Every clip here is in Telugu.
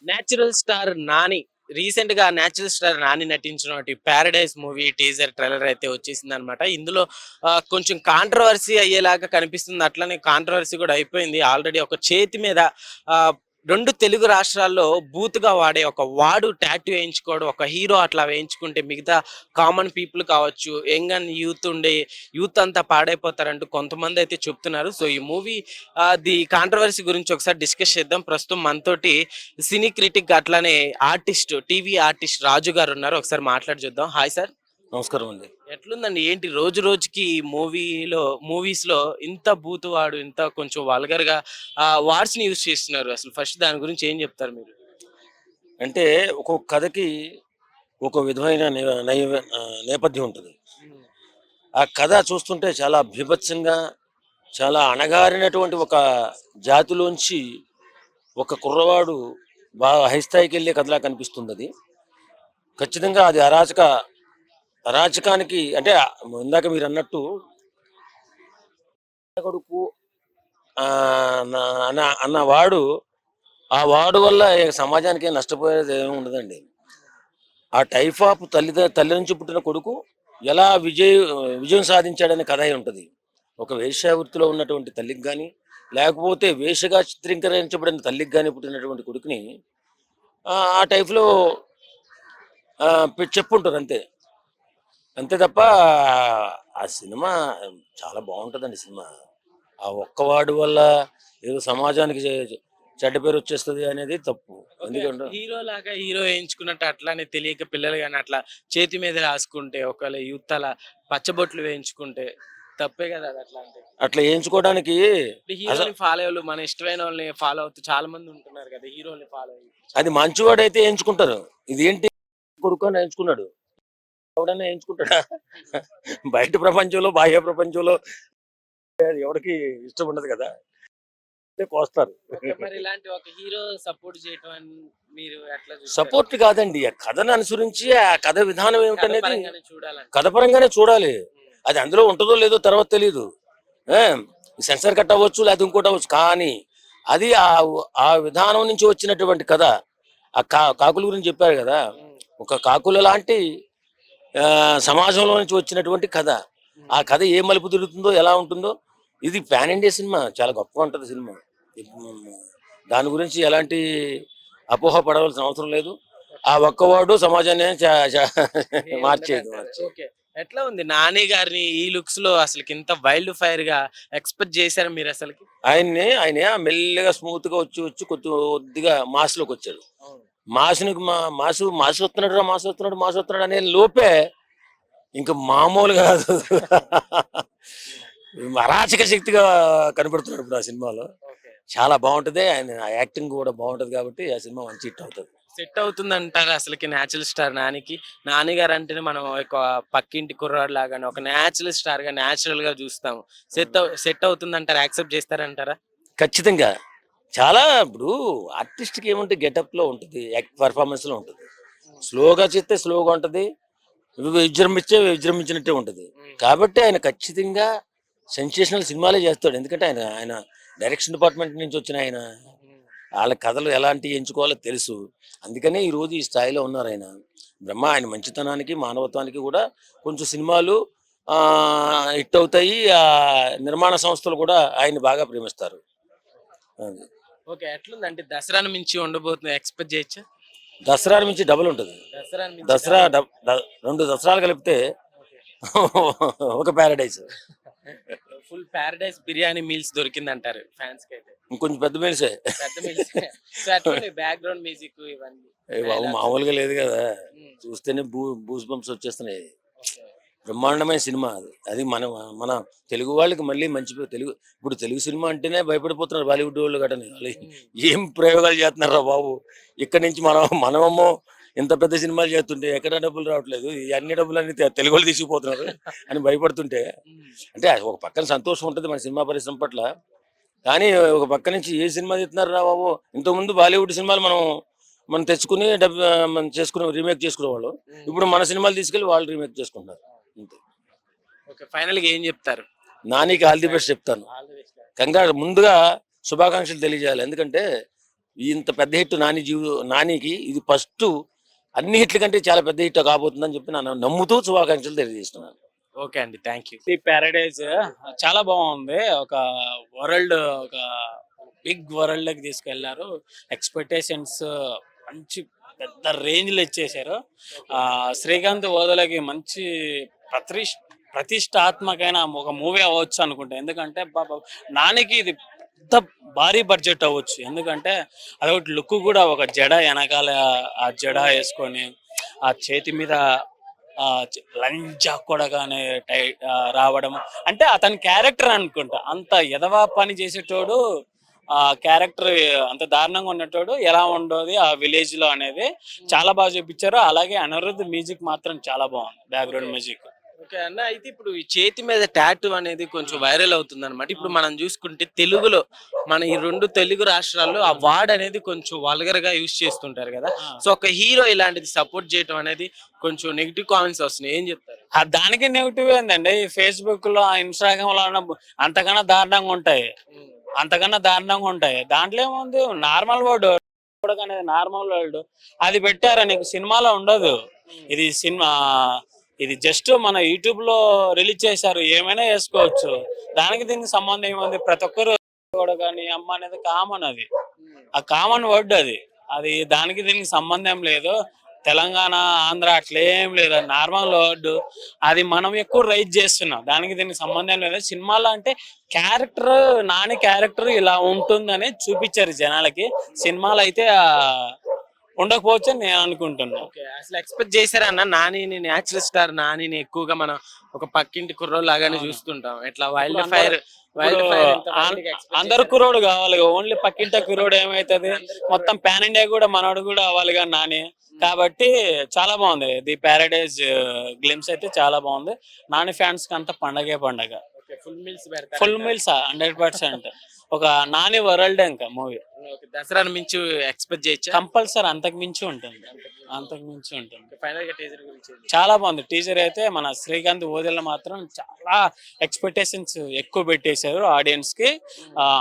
నేచురల్ స్టార్ నాని రీసెంట్ గా నేచురల్ స్టార్ నాని నటించినటువంటి ప్యారడైజ్ మూవీ టీజర్ ట్రైలర్ అయితే వచ్చేసింది అనమాట. ఇందులో కొంచెం కాంట్రవర్సీ అయ్యేలాగా కనిపిస్తుంది. అట్లనే కాంట్రవర్సీ కూడా అయిపోయింది. ఆల్రెడీ ఒక చేతి మీద ఆ, రెండు తెలుగు రాష్ట్రాల్లో బూత్గా వాడే ఒక వాడు టాటూ వేయించుకోవడం, ఒక హీరో అట్లా వేయించుకుంటే మిగతా కామన్ పీపుల్ కావచ్చు, యంగ్ అండ్ యూత్ ఉండే యూత్ అంతా పాడైపోతారంటూ కొంతమంది అయితే చెప్తున్నారు. సో ఈ మూవీ ది కాంట్రవర్సీ గురించి ఒకసారి డిస్కస్ చేద్దాం. ప్రస్తుతం మనతోటి సినీ క్రిటిక్ అట్లానే ఆర్టిస్ట్, టీవీ ఆర్టిస్ట్ రాజు గారు ఉన్నారు. ఒకసారి మాట్లాడి చూద్దాం. Hi sir. నమస్కారం అండి. ఎట్లుందండి? ఏంటి రోజు రోజుకి మూవీస్ లో ఇంత బూతువాడు, ఇంత కొంచెం వల్గర్ గా వర్డ్స్ ని యూజ్ చేస్తున్నారు. అసలు ఫస్ట్ దాని గురించి ఏం చెప్తారు మీరు? అంటే ఒక్కొక్క కథకి ఒక విధమైన నేపథ్యం ఉంటుంది. ఉమ్, ఆ కథ చూస్తుంటే చాలా బీభత్సంగా, చాలా అణగారినటువంటి ఒక జాతిలోంచి ఒక కుర్రవాడు బాగా హై స్థాయికెళ్ళే కథలా కనిపిస్తుంది అది. ఖచ్చితంగా అది అరాచకానికి అంటే ఇందాక మీరన్నట్టు కొడుకు అన్న వాడు ఆ వాడు వల్ల సమాజానికి ఏం నష్టపోయేది ఏమి ఉండదండి. ఆ టైప్ ఆఫ్ తల్లి నుంచి పుట్టిన కొడుకు ఎలా విజయం సాధించాడనే కథ అయి ఉంటుంది. ఒక వేశ్యావృత్తిలో ఉన్నటువంటి తల్లికి కానీ, లేకపోతే వేషగా చిత్రీకరించబడిన తల్లికి కానీ పుట్టినటువంటి కొడుకుని ఆ టైప్లో చెప్పుంటారు అంతే. అంతే తప్ప ఆ సినిమా చాలా బాగుంటుందండి సినిమా. ఆ ఒక్కవాడు వల్ల ఏదో సమాజానికి చెడ్డ పేరు వచ్చేస్తుంది అనేది తప్పు. ఓకే. ఎందుకంటే హీరో లాగా హీరో వేయించుకున్నట్టు అట్లానే తెలియక పిల్లలు కానీ అట్లా చేతి మీద రాసుకుంటే, ఒకవేళ యూత్ అలా పచ్చబొట్లు వేయించుకుంటే తప్పే కదా అది. అట్లా అంటే అట్లా వేయించుకోవడానికి ఇప్పుడు అసలు హీరోని ఫాలో అయ్యే మన ఇష్టమైన వాళ్ళని ఫాలో అవుతూ చాలా మంది ఉంటున్నారు కదా, హీరోని ఫాలో అయ్యి అది చాలా మంది. మంచివాడైతే ఎంచుకుంటారు. ఇదేంటి కొడుకు అని ఎంచుకున్నాడు, ఎవడన్నా ఎంచుకుంటాడా? బయట ప్రపంచంలో బాహ్య ప్రపంచంలో అది ఎవరికి ఇష్టం ఉండదు కదా, అంటే కోస్తారు. ఓకే. మరి ఇలాంటి ఒక హీరో సపోర్ట్ చేయటం అని మీరు ఎట్లా చూస్తారు? సపోర్ట్ కాదండి, ఆ కథను అనుసరించి ఆ కథ విధానం కథ ఏమిటనేది పరంగానే చూడాలంట. కథ పరంగానే చూడాలి. ఉమ్, అది అందులో ఉంటుందో లేదో తర్వాత తెలియదు. సెన్సార్ కట్ అవ్వచ్చు, లేకపోతే ఇంకోటి అవ్వచ్చు, కానీ అది ఆ విధానం నుంచి వచ్చినటువంటి కథ. ఆ కాకుల గురించి చెప్పారు కదా, ఉమ్, ఒక కాకుల లాంటి సమాజంలో నుంచి వచ్చినటువంటి కథ. ఉమ్. ఆ కథ ఏ మలుపు తిరుగుతుందో ఎలా ఉంటుందో, ఇది పాన్ ఇండియా సినిమా, చాలా గొప్పగా ఉంటుంది సినిమా. ఉమ్, దాని గురించి ఎలాంటి అపోహ పడవలసిన అవసరం లేదు. ఆ ఒక్కవాడు సమాజాన్ని ఏం మార్చేది ఉండదంటారు. మార్చేది ఓకే. ఎట్లా ఉంది నాని గారిని ఈ లుక్స్ లో? అసలుకి ఇంత వైల్డ్ ఫైర్ గా ఎక్స్‌పెక్ట్ చేసారా మీరు అసలకి? ఆయన మెల్లిగా స్మూత్ గా వచ్చి వచ్చి కొద్దిగా మాస్ లోకి వచ్చాడు. అవును. మాసు వస్తున్నాడు రా, మాసు వస్తున్నాడు అనే లోపే ఇంకా మామూలుగా కాదు. అరాచక శక్తిగా కనబడుతున్నాడు ఇప్పుడు ఆ సినిమాలో. ఓకే. చాలా బాగుంటది, ఆయన యాక్టింగ్ కూడా బాగుంటది కాబట్టి ఆ సినిమా మంచి హిట్ అవుతుంది. సెట్ అవుతుందంటారా అసలకి నేచురల్ స్టార్ నానికి? నాని గారు అంటేనే మనం ఒక పక్కింటి కుర్రాడు లాగానే ఒక నేచురల్ స్టార్ గా నేచురల్ గా చూస్తాము. సెట్ అవుతుందంటారా? యాక్సెప్ట్ చేస్తారంటారా? ఖచ్చితంగా. చాలా ఇప్పుడు ఆర్టిస్ట్‌కి ఏముంటే గెటప్ లో ఉంటది, పెర్ఫార్మెన్స్ లో ఉంటది. హ్మ్. స్లోగా చేస్తే స్లోగా ఉంటది, విజృంభించినట్టే ఉంటది. హ్మ్. కాబట్టి ఆయన ఖచ్చితంగా సెన్సేషనల్ సినిమాలే చేస్తాడు. ఎందుకంటే ఆయన ఆయన డైరెక్షన్ డిపార్ట్మెంట్ నుంచి వచ్చిన ఆయన, హ్మ్. వాళ్ళ కథలు ఎలాంటివి ఎంచుకోవాలో తెలుసు. అందుకనే ఈరోజు ఈ స్థాయిలో ఉన్నారు ఆయన. ఆయన మంచితనానికి, మానవత్వానికి కూడా కొంచెం సినిమాలు హిట్ అవుతాయి. నిర్మాణ సంస్థలు కూడా ఆయన్ని బాగా ప్రేమిస్తారు. అది. ఓకే. ఎట్లుందంటే దసరాను మించి ఉండబోతుంది ఎక్స్‌పెక్ట్ చేయొచ్చా? దసరా నుంచి డబుల్ ఉంటది. దసరాను మించి దసరా డబల్. 2 దసరాలు కలిపితే ఓకే. ఒక paradise. Full paradise biryani meals దొరికిందంటారు ఫ్యాన్స్‌కైతే. ఇంకొంచెం పెద్ద మనిషే. పెద్ద మీల్సే. సో ఎట్లుంది బ్యాక్‌గ్రౌండ్ మ్యూజిక్ ఇవన్నీ? ఏ బాబు డైలాగ్స్. మామూలుగా లేదు కదా! హ్మ్. చూస్తేనే బూస్ బంప్స్ వచ్చేస్తున్నాయి. ఓకే. బ్రహ్మాండమైన సినిమా అది. అది మన మన తెలుగు వాళ్ళకి మళ్ళీ మంచి పేరు. ఇప్పుడు తెలుగు సినిమా అంటేనే భయపడిపోతున్నారు బాలీవుడ్ వాళ్ళు గట్టని. ఆళ్ళు హ్మ్. ఏం ప్రయోగాలు చేస్తున్నారురా బాబు! ఇక్కడి నుంచి మనమేమో ఇంత పెద్ద సినిమాలు చేస్తుంటే ఎక్కడ డబ్బులు రావట్లేదు, ఈ అన్ని డబ్బులన్నీ తెలుగోళ్ళు తీసుకుపోతున్నారు అని భయపడుతుంటే, హ్మ్. అంటే అది ఒక పక్కన సంతోషం ఉంటది మన సినిమా పరిశ్రమ పట్ల. కానీ ఒక పక్క నుంచి ఏ సినిమా తీస్తున్నారురా బాబు! ఇంతకుముందు బాలీవుడ్ సినిమాలు మనం తెచ్చుకుని మనం రీమేక్ చేసుకునేవాళ్ళం. హ్మ్. ఇప్పుడు మన సినిమాలు తీసుకెళ్ళి వాళ్ళు రీమేక్ చేసుకుంటున్నారు. అంతే. ఓకే. ఫైనల్‌గా ఏం జెప్తారు? నానికి ఆల్ ది బెస్ట్ చెప్తాను. All the best. ముందుగా శుభాకాంక్షలు తెలియజేయాలి. ఎందుకంటే ఇంత పెద్ద హిట్ నానికి ఇది ఫస్ట్ అన్ని హిట్ల కంటే చాలా పెద్ద హిట్ కాబోతుందని చెప్పి నేను నమ్ముతూ శుభాకాంక్షలు తెలియజేస్తున్నాను. ఓకే అండి, థ్యాంక్ యూ. ఈ ప్యారడైజ్ చాలా బాగుంది. ఒక బిగ్ వరల్డ్ లోకి తీసుకెళ్లారు. ఎక్స్పెక్టేషన్స్ మంచి పెద్ద రేంజ్ లో ఇచ్చేసారు. శ్రీకాంత్ ఓదలకి మంచి ప్రతిష్టాత్మకమైన ఒక మూవీ అవ్వచ్చు అనుకుంటా. ఎందుకంటే నానికి ఇది పెద్ద భారీ బడ్జెట్ అవ్వచ్చు. ఎందుకంటే అదొకటి లుక్ కూడా, ఒక జడ వెనకాల ఆ జడ వేసుకొని ఆ చేతి మీద లంజా కొడగానే రావడం, అంటే అతని క్యారెక్టర్ అనుకుంటా. అంత ఎదవా పని చేసేటోడు, ఆ క్యారెక్టర్ అంత దారుణంగా ఉన్నటోడు ఎలా ఉండదు ఆ విలేజ్ లో అనేది చాలా బాగా చూపించారు. అలాగే అనిరుద్ధ్ మ్యూజిక్ మాత్రం చాలా బాగుంది, బ్యాక్గ్రౌండ్ మ్యూజిక్. ఓకే అన్న, అయితే ఇప్పుడు ఈ చేతి మీద టాటూ అనేది కొంచెం వైరల్ అవుతుంది అనమాట. ఇప్పుడు మనం చూసుకుంటే తెలుగులో మన ఈ 2 తెలుగు రాష్ట్రాల్లో ఆ వర్డ్ అనేది కొంచెం వల్గర్ గా యూజ్ చేస్తుంటారు కదా. సో ఒక హీరో ఇలాంటిది సపోర్ట్ చేయడం అనేది కొంచెం నెగిటివ్ కామెంట్స్ వస్తున్నాయి, ఏం చెప్తారు? దానికి నెగిటివ్ ఏందండి, ఈ ఫేస్బుక్ లో ఇన్స్టాగ్రామ్ లో అంతకన్నా దారుణంగా ఉంటాయి. దాంట్లో ఏముంది, నార్మల్ వర్డ్ అనేది నార్మల్ వర్డ్ అది పెట్టారా, నీకు సినిమాలో ఉండదు. ఇది జస్ట్ మన యూట్యూబ్ లో రిలీజ్ చేశారు, ఏమైనా వేసుకోవచ్చు. దానికి దీనికి సంబంధం ఏముంది? ప్రతి ఒక్కరు కూడా కానీ అమ్మ అనేది కామన్, అది ఆ కామన్ వర్డ్, అది దానికి దీనికి సంబంధం లేదు. తెలంగాణ, ఆంధ్ర అట్లేం లేదు, నార్మల్ వర్డ్. అది మనం ఎక్కువ రైజ్ చేస్తున్నాం, దానికి దీనికి సంబంధం లేదు. సినిమాలో అంటే నాని క్యారెక్టర్ ఇలా ఉంటుందని చూపించారు జనాలకి. సినిమాలో అయితే ఉండకపోవచ్చు అని నేను అనుకుంటున్నా. అసలు ఎక్స్పెక్ట్ చేశారా అన్న నానిని, న్యాచురల్ స్టార్ నానిని ఎక్కువగా మనం ఒక పక్కింటి కుర్రోడు లాగానే చూస్తుంటాం. ఇట్లా వైల్డ్ ఫైర్ అందరు కుర్రోడు కావాలి, ఓన్లీ పక్కింట కుర్రోడు ఏమైతుంది, మొత్తం పాన్ ఇండియా కూడా మనోడు కూడా అవ్వాలిగా నాని. కాబట్టి చాలా బాగుంది. ది ప్యారడైజ్ గ్లిమ్స్ అయితే చాలా బాగుంది. నాని ఫ్యాన్స్ కి అంతా పండగే పండగ. Full meals 100%. ఒక నాని వరల్డ్ ఇంకా మూవీ దసరా మించి ఎక్స్పెక్ట్ చేయొచ్చు, కంపల్సరీ అంతకు మించి ఉంటుంది. చాలా బాగుంది టీజర్ అయితే. మన శ్రీకాంత్ ఓదెల మాత్రం చాలా ఎక్స్పెక్టేషన్స్ ఎక్కువ పెట్టేశారు ఆడియన్స్ కి.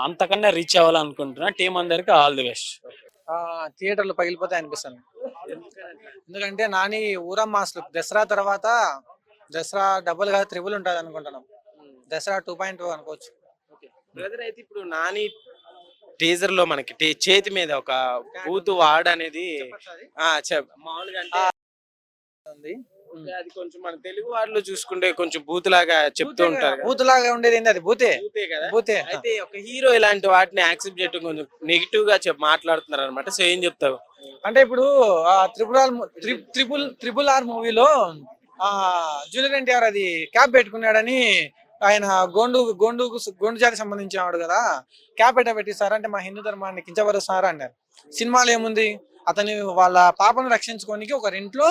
అంతకన్నా రీచ్ అవ్వాలనుకుంటున్నా. టీం అందరికి ఆల్ ది బెస్ట్. థియేటర్లు పగిలిపోతాయి అనిపిస్తుంది. ఎందుకంటే నాని ఊరమ్మాస్లు దసరా తర్వాత, దసరా డబుల్ కాదు త్రిబుల్ ఉంటుంది అనుకుంటున్నాం. దసరా 2.2 అనుకోవచ్చు. బ్రదర్, అయితే ఇప్పుడు నాని టీజర్ లో మనకి చేతి మీద ఒక బూతు వార్డ్ అనేది మామూలుగా అంటే అది కొంచెం మన తెలుగు వార్డులో చూసుకుంటే కొంచెం బూత్ లాగా చెప్తూ ఉంటారు. బూత్ లాగా ఉండేది ఏంటి, అది బూతే కదా. బూతే. అయితే ఒక హీరో ఇలాంటి వాటిని యాక్సెప్ట్ చేయడం కొంచెం నెగిటివ్ గా మాట్లాడుతున్నారు అనమాట. సో ఏం చెప్తావు? అంటే ఇప్పుడు ట్రిపుల్ ఆర్ మూవీలో జూనియర్ ఎన్టీఆర్ అది క్యాప్ పెట్టుకున్నాడని, ఆయన గోండు జాతికి సంబంధించిన వాడు కదా, క్యాప్ పెట్టిస్తారంటే మా హిందూ ధర్మాన్ని కించపరుస్తారా అన్నారు. సినిమాలో ఏముంది, అతని వాళ్ళ పాపను రక్షించుకోనికి ఒక ఇంట్లో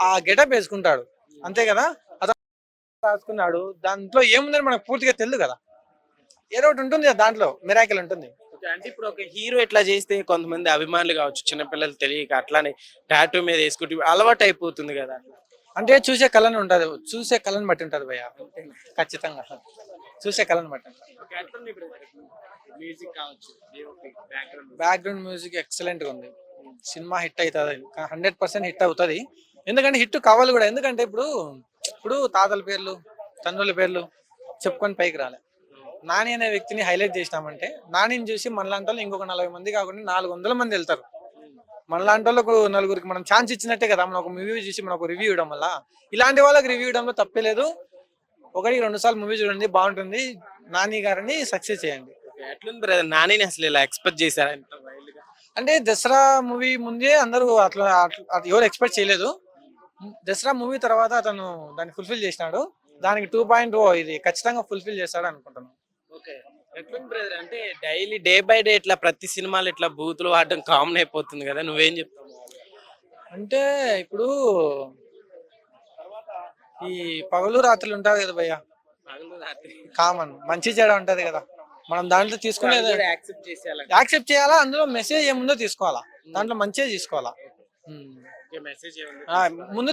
ఆ గెటప్ వేసుకుంటాడు, అంతే కదా. అతను రాసుకున్నాడు, దాంట్లో ఏముందని మనకు పూర్తిగా తెలియదు కదా. ఏదో ఒకటి ఉంటుంది కదా, దాంట్లో మిరాకిల్ ఉంటుంది. అంటే ఇప్పుడు ఒక హీరో ఎట్లా చేస్తే కొంతమంది అభిమానులు కావచ్చు, చిన్నపిల్లలు తెలియక అట్లానే టాటూ మీద వేసుకుంటే అలవాటు అయిపోతుంది కదా. అంటే చూసే కళను ఉంటది, చూసే కళను బట్టి ఉంటది భయ్య, ఖచ్చితంగా చూసే కళను బట్టి. బ్యాక్గ్రౌండ్ మ్యూజిక్ ఎక్సలెంట్ గా ఉంది. సినిమా హిట్ అవుతుంది, 100% హిట్ అవుతుంది. ఎందుకంటే హిట్ కావాలి కూడా. ఎందుకంటే ఇప్పుడు తాతల పేర్లు, తండ్రుల పేర్లు చెప్పుకొని పైకి రాలే. నాని అనే వ్యక్తిని హైలైట్ చేసినామంటే, నానిని చూసి మనలాంటి వాళ్ళు ఇంకొక 40 మంది కాకుండా 400 మంది వెళ్తారు. మనలాంటి వాళ్ళకు నలుగురికి మనం ఛాన్స్ ఇచ్చినట్టే కదా. మనం ఒక మూవీ చూసి మనం ఒక రివ్యూ ఇవ్వడం వల్ల, ఇలాంటి వాళ్ళకి రివ్యూ ఇవ్వడంలో తప్పే లేదు. 1-2 సార్లు మూవీ చూడండి, బాగుంటుంది. నాని గారిని సక్సెస్ చేయండి. ఎట్లుంది బ్రదర్, నానిని అసలు ఇలా ఎక్స్పెక్ట్ చేశారా? అంటే దసరా మూవీ ముందే అందరూ అట్లా ఎవరు ఎక్స్పెక్ట్ చేయలేదు. దసరా మూవీ తర్వాత అతను దాన్ని ఫుల్ఫిల్ చేసినాడు. దానికి 2.0 ఇది ఖచ్చితంగా ఫుల్ఫిల్ చేస్తాడు అనుకుంటున్నాను. ఎట్లుంది బ్రదర్, అంటే డైలీ డే బై డే ఇట్లా ప్రతి సినిమాలు ఇట్లా బూతులు వాడడం కామన్ అయిపోతుంది కదా, నువ్వేం చెప్తావు? అంటే ఇప్పుడు ఈ పగలు రాత్రులు ఉంటారు కదా భయ్య, కామన్ మంచి చెడ ఉంటది కదా. మనం దాంట్లో తీసుకునేది యాక్సెప్ట్ చేయాలా, అందులో మెసేజ్ ఏముందో తీసుకోవాలా, దాంట్లో మంచిగా తీసుకోవాలా. ముందు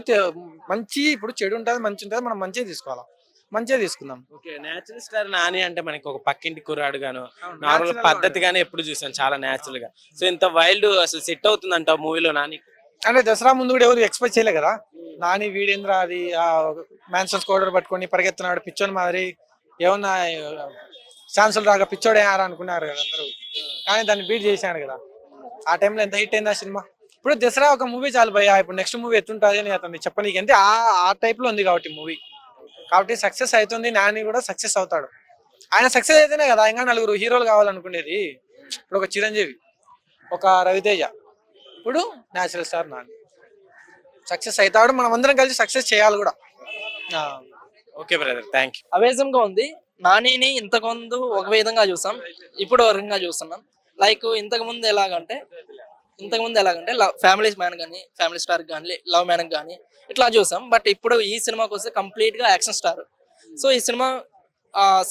మంచి, ఇప్పుడు చెడు ఉంటుంది మంచి ఉంటుంది, మనం మంచిగా తీసుకోవాలా. మంచిగా తీసుకుందాం. ఓకే, నేచురల్ స్టార్ నాని అంటే మనకి ఒక పక్కింటి కుర్రాడు గాను అవును, నార్మల్ natural గా పద్ధతిగానే ఎప్పుడు చూసాను, చాలా నేచురల్ గా. సో ఇంత వైల్డ్ అసలు సెట్ అవుతుందంట మూవీలో నాని? అంటే దసరా ముందు కూడా ఎవరు ఎక్స్పెక్ట్ చేయలే కదా, నాని వీడేంద్ర అది ఆ మ్యాన్సన్ స్కోడర్ పట్టుకొని పరిగెత్తున్నాడు పిచ్చోని మాదిరి, ఏమన్నా ఛాన్సులు రాక పిచ్చోడే అనుకున్నారు కదా అందరూ, కానీ దాన్ని బీట్ చేశాడు కదా. ఆ టైంలో ఎంత హిట్ అయింది ఆ సినిమా. ఇప్పుడు దసరా ఒక మూవీ చాలు భయ్యా, ఇప్పుడు నెక్స్ట్ మూవీ ఎట్లుంటుంది అని అతన్ని చెప్పనీకి, అంటే ఆ టైప్ లో ఉంది కాబట్టి మూవీ, కాబట్టి సక్సెస్ అవుతుంది. నాని కూడా సక్సెస్ అవుతాడు. ఆయన సక్సెస్ అయితేనే కదా ఇంకా నలుగురు హీరోలు కావాలనుకునేది. ఇప్పుడు ఒక చిరంజీవి, ఒక రవితేజ, ఇప్పుడు నేచురల్ స్టార్ నాని సక్సెస్ అవుతాడు. మనం అందరం కలిసి సక్సెస్ చేయాలి కూడా. ఆ, ఓకే బ్రదర్, థ్యాంక్ యూ. అవేజం గా ఉంది. నానిని ఇంతకు ముందు ఒక విధంగా చూసాం, ఇప్పుడు ఒక విధంగా చూస్తున్నాం. లైక్ ఇంతకు ముందు ఎలాగంటే ఫ్యామిలీ మ్యాన్ కానీ, ఫ్యామిలీ స్టార్ కానీ, లవ్ మ్యాన్ కానీ ఇట్లా చూసాం. బట్ ఇప్పుడు ఈ సినిమాకి వస్తే కంప్లీట్ గా యాక్షన్ స్టార్. సో ఈ సినిమా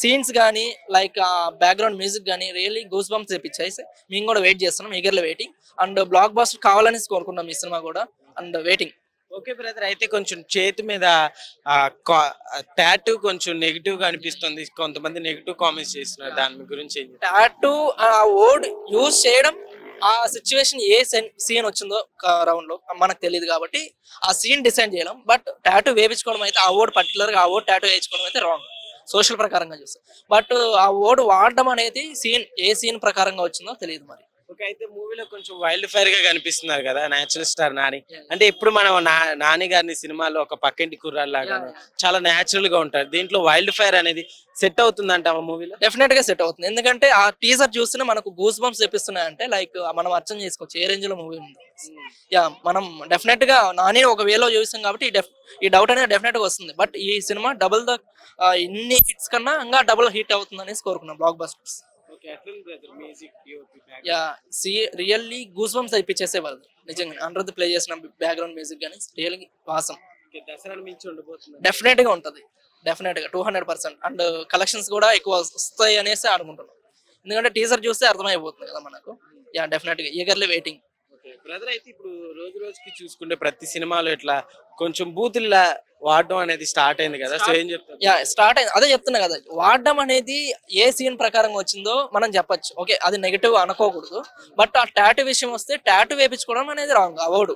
సీన్స్ కానీ, లైక్ బ్యాక్గ్రౌండ్ మ్యూజిక్ కానీ రియల్లీ గూస్ బంప్స్ తెప్పించాయి. మేము కూడా వెయిట్ చేస్తున్నాం, eagerly waiting. And blockbuster కావాలని కోరుకున్నాం ఈ సినిమా కూడా, అండ్ వెయిటింగ్. ఓకే బ్రదర్, అయితే కొంచెం చేతి మీద టాటూ కొంచెం నెగిటివ్ గా అనిపిస్తుంది, కొంతమంది నెగిటివ్ కామెంట్స్ చేస్తున్నారు, దాని గురించి ఏం చెప్తారు? టాటూ ఆ వర్డ్ యూజ్ చేయడం, ఆ సిచ్యువేషన్ ఏ సీన్ వచ్చిందో రౌండ్ లో మనకు తెలియదు కాబట్టి ఆ సీన్ డిసైడ్ చేయడం. బట్ టాటూ వేయించుకోవడం అయితే, ఆ వర్డ్ పర్టికులర్ గా ఆ వర్డ్ టాటూ వేయించుకోవడం అయితే రాంగ్, సోషల్ ప్రకారంగా చూస్తే. బట్ ఆ వర్డ్ వాడడం అనేది ఏ సీన్ ప్రకారంగా వచ్చిందో తెలియదు మరి. ఓకే, అయితే మూవీలో కొంచెం వైల్డ్ ఫైర్ గా కనిపిస్తున్నారు కదా నేచురల్ స్టార్ నాని. అంటే ఇప్పుడు మనం నాని గారిని సినిమాలో ఒక పక్కింటి కుర్రాళ్ళలాగా చాలా నేచురల్ గా ఉంటారు, దీంట్లో వైల్డ్ ఫైర్ అనేది సెట్ అవుతుందంట ఆ మూవీలో? డెఫినెట్ గా సెట్ అవుతుంది. ఎందుకంటే ఆ టీజర్ చూస్తేనే మనకు గూస్ బంప్స్ తెప్పిస్తున్నాయి. అంటే లైక్ మనం అర్థం చేసుకోవచ్చు ఏ రేంజ్ లో మూవీ ఉంది. యా, మనం డెఫినెట్ గా నాని ఒక వేలో చూసాం కాబట్టి ఈ డౌట్ అనేది డెఫినెట్ గా వస్తుంది. బట్ ఈ సినిమా డబుల్ ద ఇన్ని హిట్స్ కన్నా ఇంకా డబుల్ హిట్ అవుతుంది అనేసి కోరుకున్నాం, blockbusters. Yeah, really goose bumps అయిపించేసే వాళ్ళు నిజంగా. అండర్ ది ప్లే చేసిన బ్యాక్గ్రౌండ్ మ్యూజిక్ కానీ రియల్లీ వాసం. దసరా మించి ఉండబోతుంది డెఫినెట్ గా ఉంటుంది, డెఫినెట్ గా 200%. అండ్ కలెక్షన్స్ కూడా ఎక్కువ వస్తాయి అనేసి అనుకుంటున్నాం, ఎందుకంటే టీజర్ చూస్తే అర్థమైపోతుంది కదా మనకు. యా, డెఫినెట్ గా ఈగర్లీ వెయిటింగ్. బ్రదర్, అయితే ఇప్పుడు రోజు రోజుకి చూసుకుంటే ప్రతి సినిమాలో ఇట్లా కొంచెం బూతుల్లా వాడడం అనేది స్టార్ట్ అయింది కదా, సో ఏం చెప్తారు? యా, స్టార్ట్ అయింది, అదే చెప్తున్నా కదా. వాడడం అనేది ఏ సీన్ ప్రకారం వచ్చిందో మనం చెప్పొచ్చు, ఓకే అది నెగిటివ్ అనుకోకూడదు. బట్ ఆ టాటూ విషయం వస్తే టాటూ వేయించుకోవడం అనేది రాంగ్, అవార్డు.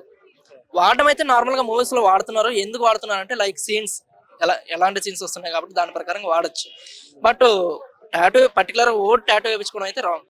వాడడం అయితే నార్మల్ గా మూవీస్ లో వాడుతున్నారు. ఎందుకు వాడుతున్నారు అంటే లైక్ సీన్స్ ఎలాంటి సీన్స్ వస్తున్నాయి కాబట్టి దాని ప్రకారం వాడచ్చు. But tattoo particular word tattoo వేయించుకోవడం అయితే రాంగ్.